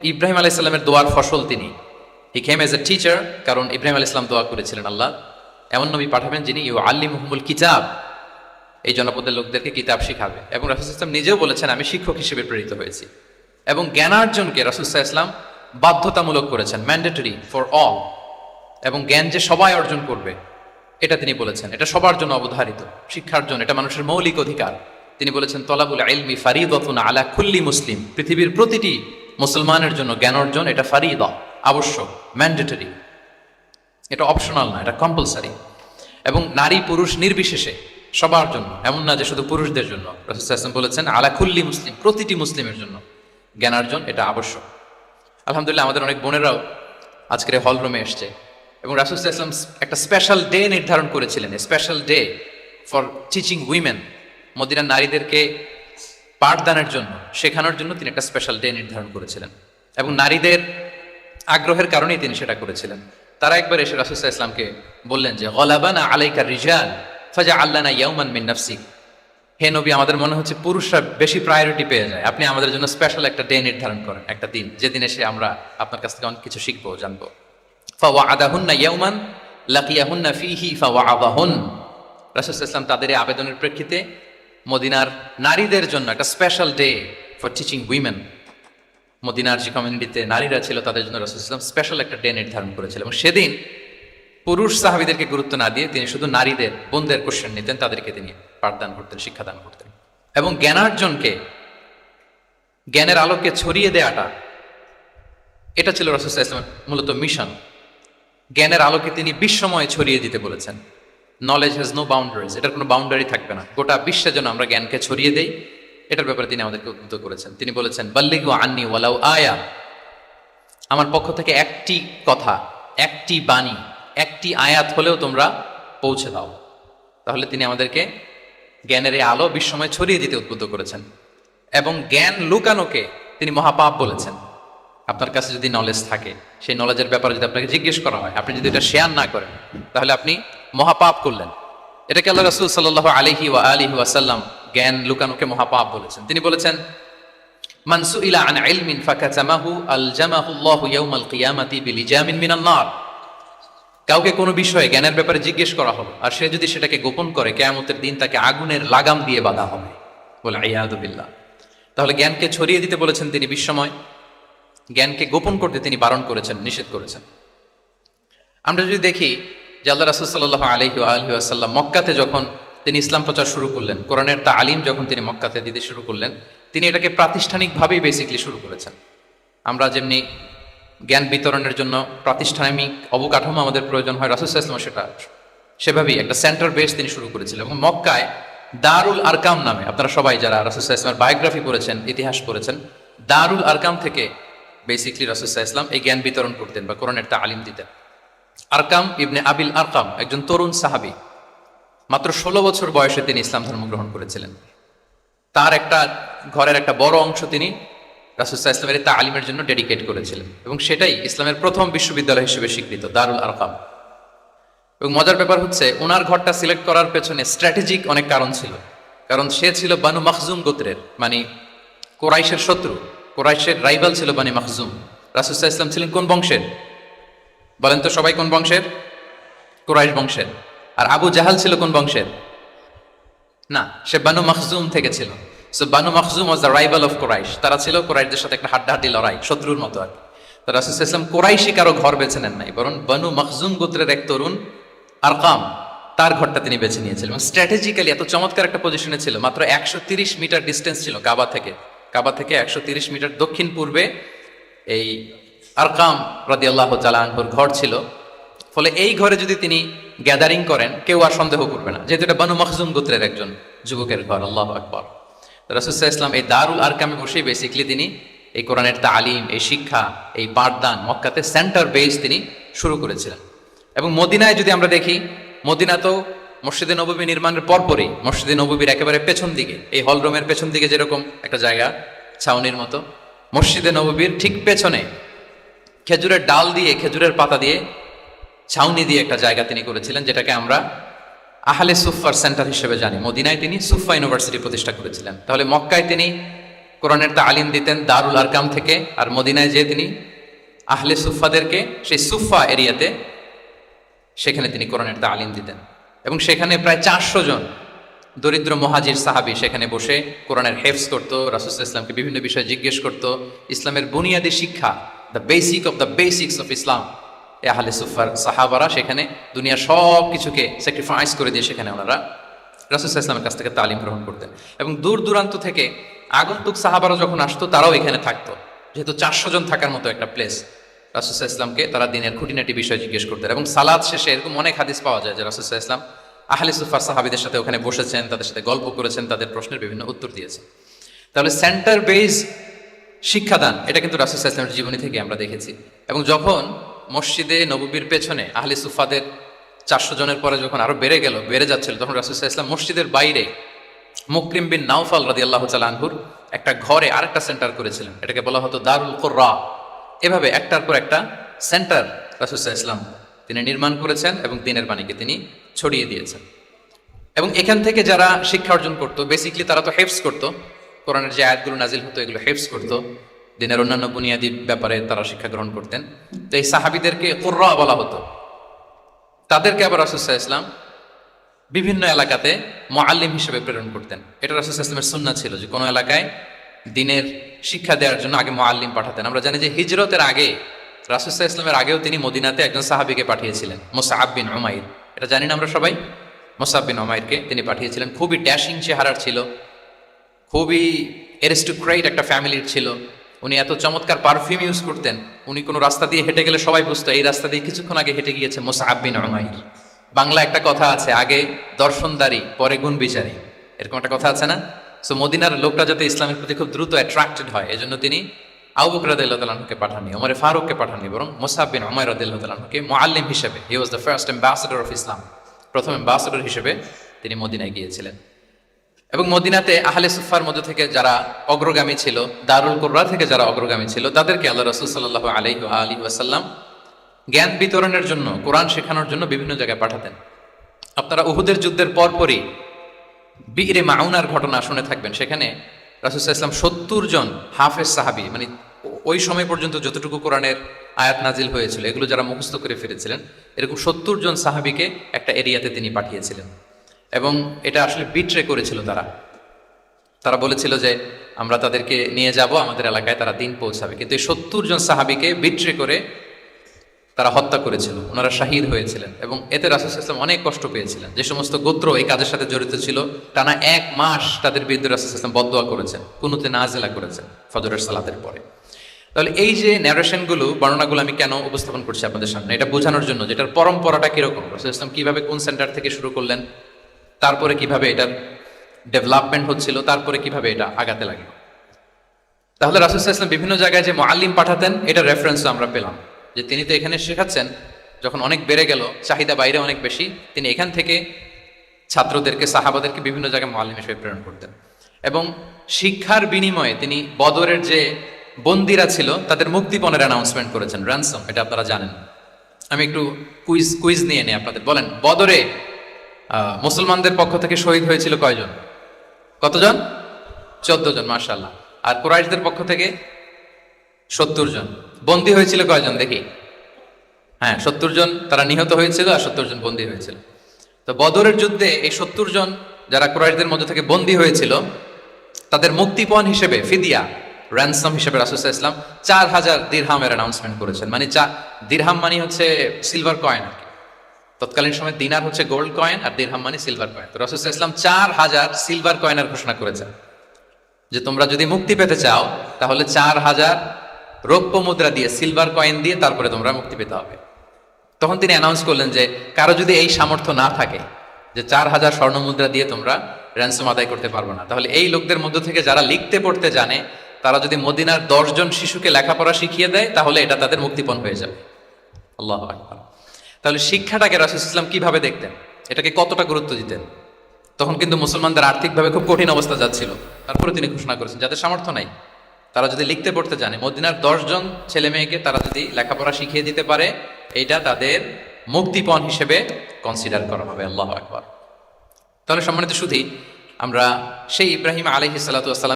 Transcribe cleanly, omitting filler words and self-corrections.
ইব্রাহিম আলাইহিস সালামের দোয়ার ফসল তিনি। হি কেম এজ এ টিচার, কারণ ইব্রাহিম আলাইহিস সালাম দোয়া করেছিলেন আল্লাহ এমন নবী পাঠাবেন যিনি ইউআল্লিমুহুমুল কিতাব, এই জনপদের লোকদেরকে কিতাব শিখাবে। এবং রাসূল সাল্লাল্লাহু আলাইহি ওয়াসাল্লাম নিজেও বলেছেন আমি শিক্ষক হিসেবে প্রেরিত হয়েছি। এবং জ্ঞানার্জনকে রাসূল সাল্লাল্লাহু আলাইহি ওয়াসাল্লাম বাধ্যতামূলক করেছেন, ম্যান্ডেটরি ফর অল। এবং জ্ঞান যে সবাই অর্জন করবে এটা তিনি বলেছেন, এটা সবার জন্য অবধারিত, শিক্ষার জন্য, এটা মানুষের মৌলিক অধিকার। তিনি বলেছেন তলাবুল ইলমি ফারিদাতুন আলা কুল্লি মুসলিম, পৃথিবীর প্রতিটি মুসলমানের জন্য জ্ঞান অর্জন এটা ফারিদা, আবশ্যক, ম্যান্ডেটরি, এটা অপশনাল না, এটা কম্পালসারি। এবং নারী পুরুষ নির্বিশেষে সবার জন্য, এমন না যে শুধু পুরুষদের জন্য। রাসূল সাল্লাল্লাহু আলাইহি ওয়াসাল্লাম বলেছেন আলা কুল্লি মুসলিম, প্রতিটি মুসলিমের জন্য জ্ঞানার্জন এটা আবশ্যক। আলহামদুলিল্লাহ আমাদের অনেক বোনেরাও আজকের হল রুমে এসছে এবং রাসূল সাল্লাল্লাহু আলাইহি ওয়াসাল্লাম একটা স্পেশাল ডে নির্ধারণ করেছিলেন, special day for teaching women. মদিনার নারীদেরকে পাঠদানের জন্য, শেখানোর জন্য তিনি একটা স্পেশাল ডে নির্ধারণ করেছিলেন এবং নারীদের আগ্রহের কারণেই তিনি সেটা করেছিলেন। তারা একবার এসে রাসূল সাল্লাল্লাহু আলাইহি ওয়াসাল্লামকে বললেন যে গলাবানা আলাইকা রিজাল ফাজআলনা ইয়াওমান মিন নাফসিক, হে নবী আমাদের মনে হচ্ছে পুরুষরা বেশি প্রায়োরিটি পেয়ে যায়, আপনি আমাদের জন্য স্পেশাল একটা ডে নির্ধারণ করেন, একটা দিন যেদিন এসে আমরা আপনার কাছ থেকে অনেক কিছু শিখবো, জানবো। ফাওয়াআদাহুন্না ইয়াওমান লাকিয়াহুন্না ফীহি ফাওয়াআদাহুন, রাসূল সাল্লাল্লাহু আলাইহি ওয়াসাল্লাম তাদের এই আবেদনের প্রেক্ষিতে মদিনার নারীদের জন্য একটা special day for teaching women, মদিনার যে কমিউনিটিতে নারীরা ছিল তাদের জন্য রাসূল সাল্লাল্লাহু আলাইহি ওয়াসাল্লাম স্পেশাল একটা ডে নির্ধারণ করেছিলেন। এবং সেদিন পুরুষ সাহাবীদেরকে গুরুত্ব না দিয়ে তিনি শুধু নারীদের, বোনদের কোশ্চেন নিতেন, তাদেরকে তিনি পাঠদান করতেন, শিক্ষাদান করতেন। এবং জ্ঞানার্জনকে, জ্ঞানের আলোকে ছড়িয়ে দেওয়াটা, এটা ছিল রাসূল সাল্লাল্লাহু আলাইহি ওয়াসাল্লামের মূলত মিশন। জ্ঞানের আলোকে তিনি বিশ্বময় ছড়িয়ে দিতে বলেছেন। নলেজ হ্যাজ নো বাউন্ডারিজ, এটার কোনো বাউন্ডারি থাকবে না, গোটা বিশ্বের জন্য আমরা জ্ঞানকে ছড়িয়ে দেই, এটার ব্যাপারে তিনি আমাদেরকে উদ্বুদ্ধ করেছেন। তিনি বলেছেন বাল্লিগু আন্নি ওয়ালাউ আয়া, আমার পক্ষ থেকে একটি কথা, একটি বাণী, একটি আয়াত হলেও তোমরা পৌঁছে দাও। তাহলে তিনি আমাদেরকে জ্ঞানের এই আলো বিশ্বময় ছড়িয়ে দিতে উদ্বুদ্ধ করেছেন। এবং জ্ঞান লুকানোকে তিনি মহাপাপ বলেছেন। আপনার কাছে যদি নলেজ থাকে, সেই নলেজের ব্যাপারে যদি আপনাকে জিজ্ঞেস করা হয়, আপনি যদি এটা শেয়ার না করেন, তাহলে আপনি মহাপাপ করলেন। এটাকে আল্লাহ রাসূল সাল্লাল্লাহু আলাইহি ওয়া আলিহি ওয়াসাল্লাম জ্ঞান লুকানোকে মহাপাপ বলেছেন। তিনি বলেছেন মান সুইলা আন ইলমিন ফাকাতামাহু আলজামাহুল্লাহু ইয়াউমাল কিয়ামাতি বিলিজামিন মিনান নার, কাউকে কোনো বিষয়ে জ্ঞানের ব্যাপারে জিজ্ঞেস করা হলো আর সে যদি সেটাকে গোপন করে, কিয়ামতের দিন তাকে আগুনের লাগাম দিয়ে বাঁধা হবে, বলে আইয়াযু বিল্লাহ। তাহলে জ্ঞানকে ছড়িয়ে দিতে বলেছেন তিনি বিশ্বময়, জ্ঞানকে গোপন করতে তিনি বারণ করেছেন, নিষেধ করেছেন। আমরা যদি দেখি যে আল্লাহ রাসূল সাল্লাল্লাহু আলাইহি ওয়া আলিহি ওয়াসাল্লাম মক্কাতে যখন তিনি ইসলাম প্রচার শুরু করলেন, কোরআনের তালিম যখন তিনি মক্কাতে দিতে শুরু করলেন, তিনি এটাকে প্রাতিষ্ঠানিকভাবেই বেসিক্যালি শুরু করেছেন। আমরা যেমনি জ্ঞান বিতরণের জন্য প্রাতিষ্ঠানিক অবকাঠামো আমাদের প্রয়োজন হয়, রাসূল সাল্লাল্লাহু আলাইহি ওয়াসাল্লাম সেটা সেভাবেই একটা সেন্টার বেস তিনি শুরু করেছিলেন। এবং মক্কায় দারুল আরকাম নামে, আপনারা সবাই যারা রাসূল সাল্লাল্লাহু আলাইহি ওয়াসাল্লামের বায়োগ্রাফি পড়েছেন, ইতিহাস পড়েছেন, দারুল আরকাম থেকে বেসিক্যালি রাসূল সাল্লাল্লাহু আলাইহি ওয়াসাল্লাম এই জ্ঞান বিতরণ করতেন বা কোরআনের তালিম দিতেন। আরকাম ইবনে আবিল আরকাম একজন তরুণ সাহাবী, মাত্র 16 বছর বয়সে তিনি ইসলাম ধর্ম গ্রহণ করেছিলেন। তার একটা ঘরের একটা বড় অংশ তিনি রাসূল সাল্লাল্লাহু আলাইহি ওয়াসাল্লামের তালিমের জন্য ডেডিকেট করেছিলেন এবং সেটাই ইসলামের প্রথম বিশ্ববিদ্যালয় হিসেবে স্বীকৃত, দারুল আরকাম। এবং মজার ব্যাপার হচ্ছে ওনার ঘরটা সিলেক্ট করার পেছনে স্ট্র্যাটেজিক অনেক কারণ ছিল। কারণ সে ছিল বানু মাখজুম গোত্রের, মানে কোরাইশের শত্রু, কোরাইশের রাইভাল ছিল বানি মাখজুম। রাসূল সাল্লাল্লাহু আলাইহি ওয়াসাল্লাম ছিলেন কোন বংশের বলেন তো সবাই? কোন বংশের? কুরাইশ বংশের। আর আবু জাহাল ছিল কোন বংশের? না, সে বানু মাখজুম থেকে ছিল। So Banu Makhzum was the rival of Quraish. তারা ছিল কুরাইশদের সাথে একটা হাড্ডাহাড্ডি লড়াই, শত্রুর মতো আর কি। তো রাসূল সাল্লাল্লাহু আলাইহি ওয়াসাল্লাম কুরাইশি কারো ঘর বেছে নেন নাই, বরং বানু মাখজুম গোত্রের এক তরুণ আরকাম, তার ঘরটা তিনি বেছে নিয়েছিলেন। স্ট্র্যাটেজিক্যালি এত চমৎকার একটা পজিশনে ছিল, মাত্র 130 মিটার ডিস্টেন্স ছিল কাবা থেকে। কাবা থেকে 130 মিটার দক্ষিণ পূর্বে এই আরকাম রাদিয়াল্লাহু তাআলা আনহুর ঘর ছিল। ফলে এই ঘরে যদি তিনি গ্যাদারিং করেন, কেউ আর সন্দেহ করবে না, যেহেতু এটা বানু মাখজুম গোত্রের একজন যুবকের ঘর। আল্লাহু আকবার। রাসূল সাল্লাল্লাহু আলাইহি ওয়াসাল্লাম এই দারুল আরকামে বসেই বেসিক্যালি তিনি এই কোরআনের তালিম, এই শিক্ষা, এই পাঠদান মক্কাতে সেন্টার বেস তিনি শুরু করেছিলেন। এবং মদিনায় যদি আমরা দেখি, মদিনা তো মসজিদে নববী নির্মাণের পরপরই মসজিদে নববীর একেবারে পেছন দিকে, এই হলরুমের পেছন দিকে যেরকম একটা জায়গা ছাউনির মতো, মসজিদে নববীর ঠিক পেছনে খেজুরের ডাল দিয়ে, খেজুরের পাতা দিয়ে ছাউনি দিয়ে একটা জায়গা তিনি করেছিলেন, যেটাকে আমরা আহলে সুফার সেন্টার হিসেবে জানি। মদিনায় তিনি সুফা ইউনিভার্সিটি প্রতিষ্ঠা করেছিলেন। তাহলে মক্কায় তিনি কোরআনের তালিম দিতেন দারুল আরকাম থেকে, আর মদিনায় যেয়ে তিনি আহলে সুফাদেরকে সেই সুফা এরিয়াতে সেখানে তিনি কোরআনের তালিম দিতেন। এবং সেখানে প্রায় 400 জন দরিদ্র মুহাজির সাহাবী সেখানে বসে কোরআনের হেফজ করত, রাসূল সাল্লাল্লাহু আলাইহি ওয়াসাল্লামকে বিভিন্ন বিষয়ে জিজ্ঞেস করত, ইসলামের বুনিয়াদী শিক্ষা, the basic of the basics of Islam. এ আহলে সুফার সাহাবারা সেখানে দুনিয়ার সব কিছুকে স্যাক্রিফাইস করে দিয়ে সেখানে ওনারা রাসূল সাল্লাল্লাহু আলাইহি ওয়াসাল্লামের কাছ থেকে তালিম গ্রহণ করতেন। এবং দূর দূরান্ত থেকে আগন্তুক সাহাবারা যখন আসতো তারাও এখানে থাকতো, যেহেতু 400 জন থাকার মতো একটা প্লেস। রাসূল সাল্লাল্লাহু আলাইহি ওয়াসাল্লামকে তারা দিনের খুঁটিনাটি বিষয় জিজ্ঞেস করতেন। এবং সালাত শেষে এরকম অনেক হাদিস পাওয়া যায় যে রাসূল সাল্লাল্লাহু আলাইহি ওয়াসাল্লাম আহলে সুফার সাহাবীদের সাথে ওখানে বসেছেন, তাদের সাথে গল্প করেছেন, তাদের প্রশ্নের বিভিন্ন উত্তর দিয়েছেন। তাহলে সেন্টার বেজ শিক্ষাদান এটা কিন্তু রাসূল সাল্লাল্লাহু আলাইহি ওয়াসাল্লামের জীবনী থেকে আমরা দেখেছি। এবং যখন মসজিদে নববীর পেছনে আহলে সুফাদের 400 জনের পরে যখন আরো বেড়ে যাচ্ছিল, তখন রাসূল সাল্লাল্লাহু আলাইহি ওয়াসাল্লাম মসজিদের বাইরে মুকরিম বিন নাওফাল রাদিয়াল্লাহু তাআলা আনহুর একটা ঘরে আরেকটা সেন্টার করেছিলেন, এটাকে বলা হতো দারুল কুররা। এভাবে একটার পর একটা সেন্টার রাসূল সাল্লাল্লাহু আলাইহি ওয়াসাল্লাম তিনি নির্মাণ করেছেন এবং দ্বীনের বাণীকে তিনি ছড়িয়ে দিয়েছেন। এবং এখান থেকে যারা শিক্ষা অর্জন করতো, বেসিকলি তারা তো হেফজ করতো, কোরআনের যে আয়াতগুলো নাজিল হতো এগুলো হেফজ করতো, দিনের অন্যান্য বুনিয়াদী ব্যাপারে তারা শিক্ষা গ্রহণ করতেন। তো এই সাহাবীদেরকে কুররা বলা হতো। তাদেরকে আবার রাসূল সাল্লাল্লাহু আলাইহি ওয়াসাল্লাম বিভিন্ন এলাকাতে মুআল্লিম হিসেবে প্রেরণ করতেন। এটা রাসূল সাল্লাল্লাহু আলাইহি ওয়াসাল্লামের সুন্নাহ ছিল যে কোনো এলাকায় দিনের শিক্ষা দেওয়ার জন্য আগে মুআল্লিম পাঠাতেন। আমরা জানি যে হিজরতের আগে রাসূল সাল্লাল্লাহু আলাইহি ওয়াসাল্লামের আগেও তিনি মদিনাতে একজন সাহাবীকে পাঠিয়েছিলেন, মুসআব বিন উমাইর। এটা জানি না আমরা সবাই, মুসআব বিন উমাইরকে তিনি পাঠিয়েছিলেন। খুবই ড্যাশিং চেহারার ছিল, খুবই অ্যারিস্টোক্রেট একটা ফ্যামিলির ছিল। উনি এত চমৎকার পারফিউম ইউজ করতেন, উনি কোনো রাস্তা দিয়ে হেঁটে গেলে সবাই বুঝতো এই রাস্তা দিয়ে কিছুক্ষণ আগে হেঁটে গিয়েছে মুসআব বিন উমাইর। বাংলা একটা কথা আছে, আগে দর্শনদারি পরে গুণ বিচারী, এরকম একটা কথা আছে না? সো মদিনার লোকটা যাতে ইসলামের প্রতি খুব দ্রুত অ্যাট্রাক্টেড হয়, এজন্য তিনি আবু বকর রাদিয়াল্লাহু তাআলা আনহুকে পাঠাননি, ওমর ফারুককে পাঠাননি, বরং মুসআব বিন উমাইর রাদিয়াল্লাহু তাআলা আনহুকে মুআল্লিম হিসেবে, he was the first ambassador of Islam, প্রথম অ্যাম্বাসেডর হিসেবে তিনি মদিনায় গিয়েছিলেন। এবং মদিনাতে আহলে সুফার মধ্যে থেকে যারা অগ্রগামী ছিল, দারুল কুররা থেকে যারা অগ্রগামী ছিল, তাদেরকে আল্লাহ রাসূল সাল্লাল্লাহু আলাইহি ওয়াসাল্লাম জ্ঞান বিতরণের জন্য, কোরআন শেখানোর জন্য বিভিন্ন জায়গায় পাঠাতেন। আপনারা উহুদের যুদ্ধের পরপরই বিরে মাউনার ঘটনা শুনে থাকবেন। সেখানে রাসূল সাল্লাল্লাহু আলাইহি ওয়াসাল্লাম 70 জন হাফেজ সাহাবী, মানে ওই সময় পর্যন্ত যতটুকু কোরআনের আয়াত নাজিল হয়েছিল এগুলো যারা মুখস্থ করে ফিরেছিলেন, এরকম 70 জন সাহাবীকে একটা এরিয়াতে তিনি পাঠিয়েছিলেন। এবং এটা আসলে বিট্রে করেছিল তারা বলেছিল যে আমরা তাদেরকে নিয়ে যাব আমাদের এলাকায়, তারা দিন পৌঁছাবে। কিন্তু এই 70 জন সাহাবীকে বিট্রে করে তারা হত্যা করেছিল, ওনারা শাহীদ হয়েছিলেন। এবং এতে রাসূল সাল্লাল্লাহু আলাইহি ওয়াসাল্লাম অনেক কষ্ট পেয়েছিলেন। যে সমস্ত গোত্র এই কাজের সাথে জড়িত ছিল, টানা 1 মাস তাদের বিরুদ্ধে রাসূল সাল্লাল্লাহু আলাইহি ওয়াসাল্লাম বদদোয়া করেছেন, কুনুতে নাজিলা করেছেন ফজরের সালাতের পরে। তাহলে এই যে ন্যারেশনগুলো, বর্ণনাগুলো আমি কেন উপস্থাপন করছি আপনাদের সামনে, এটা বোঝানোর জন্য যে এটার পরম্পরাটা কিরকম, রাসূল সাল্লাল্লাহু আলাইহি ওয়াসাল্লাম কিভাবে কোন সেন্টার থেকে শুরু করলেন, তারপরে কিভাবে এটার ডেভেলপমেন্ট হচ্ছিল, তারপরে কিভাবে এটা আগাতে লাগলো। তাহলে রাসূল সাল্লাল্লাহু আলাইহি ওয়াসাল্লাম বিভিন্ন জায়গায় যে মুআল্লিম পাঠাতেন, এটা রেফারেন্সও আমরা পেলাম যে তিনি তো এখানে শেখাচ্ছেন, যখন অনেক বেড়ে গেল, চাহিদা বাইরে অনেক বেশি, তিনি এখান থেকে ছাত্রদেরকে, সাহাবাদেরকে বিভিন্ন জায়গায় মুআল্লিম হিসেবে প্রেরণ করতেন। এবং শিক্ষার বিনিময়ে তিনি বদরের যে বন্দীরা ছিল তাদের মুক্তিপণের অ্যানাউন্সমেন্ট করেছেন, র্যানসম, এটা আপনারা জানেন। আমি একটু কুইজ নিয়ে নিই আপনাদের। বলেন, বদরে মুসলমানদের পক্ষ থেকে শহীদ হয়েছিল কয়জন? কতজন? 14 জন, মাশাআল্লাহ। আর কুরাইশদের পক্ষ থেকে 70 জন। বন্দী হয়েছিল কয়জন দেখি? হ্যাঁ, 70 জন তারা নিহত হয়েছিল আর 70 জন বন্দী হয়েছিল। তো বদরের যুদ্ধে এই 70 জন যারা কুরাইশদের মধ্যে থেকে বন্দী হয়েছিল, তাদের মুক্তিপণ হিসেবে ফিদিয়া, র্যানসম হিসেবে রাসূল সাল্লাল্লাহু আলাইহি ওয়াসাল্লাম 4000 দিরহামের অ্যানাউন্সমেন্ট করেছেন। মানে দিরহাম মানে হচ্ছে সিলভার কয়েন আর কি। তৎকালীন সময় দিনার হচ্ছে গোল্ড কয়েন আর দিরহাম মানে সিলভার কয়েন। তো রাসূল সাল্লাল্লাহু আলাইহি ওয়াসাল্লাম 4000 সিলভার কয়েনের ঘোষণা করেছেন যে তোমরা যদি মুক্তি পেতে চাও তাহলে 4000 রৌপ্য মুদ্রা দিয়ে, সিলভার কয়েন দিয়ে তারপরে তোমরা মুক্তি পেতে হবে। তখন তিনি অ্যানাউন্স করলেন যে কারো যদি এই সামর্থ্য না থাকে যে 4000 স্বর্ণ মুদ্রা দিয়ে তোমরা র্যানসম আদায় করতে পারবো না, তাহলে এই লোকদের মধ্য থেকে যারা লিখতে পড়তে জানে তারা যদি মদিনার 10 জন শিশুকে লেখাপড়া শিখিয়ে দেয় তাহলে এটা তাদের মুক্তিপণ হয়ে যাবে। আল্লাহু আকবার। তাহলে শিক্ষাটাকে রাসূল সাল্লাল্লাহু আলাইহি ওয়াসাল্লাম কিভাবে দেখতেন, এটাকে কতটা গুরুত্ব দিতেন। তখন কিন্তু মুসলমানদের আর্থিকভাবে খুব কঠিন অবস্থা যাচ্ছিল, তারপরে তিনি ঘোষণা করেছেন যাদের সামর্থ্য নাই তারা যদি লিখতে পড়তে জানে, মদিনার 10 জন ছেলে মেয়েকে তারা যদি লেখাপড়া শিখিয়ে দিতে পারে, এটা তাদের মুক্তিপণ হিসেবে কনসিডার করা হবে। আল্লাহু আকবার। তাহলে সম্মানিত সুধী, আমরা সেই ইব্রাহিম আলাইহিস সালাতু ওয়াস সালাম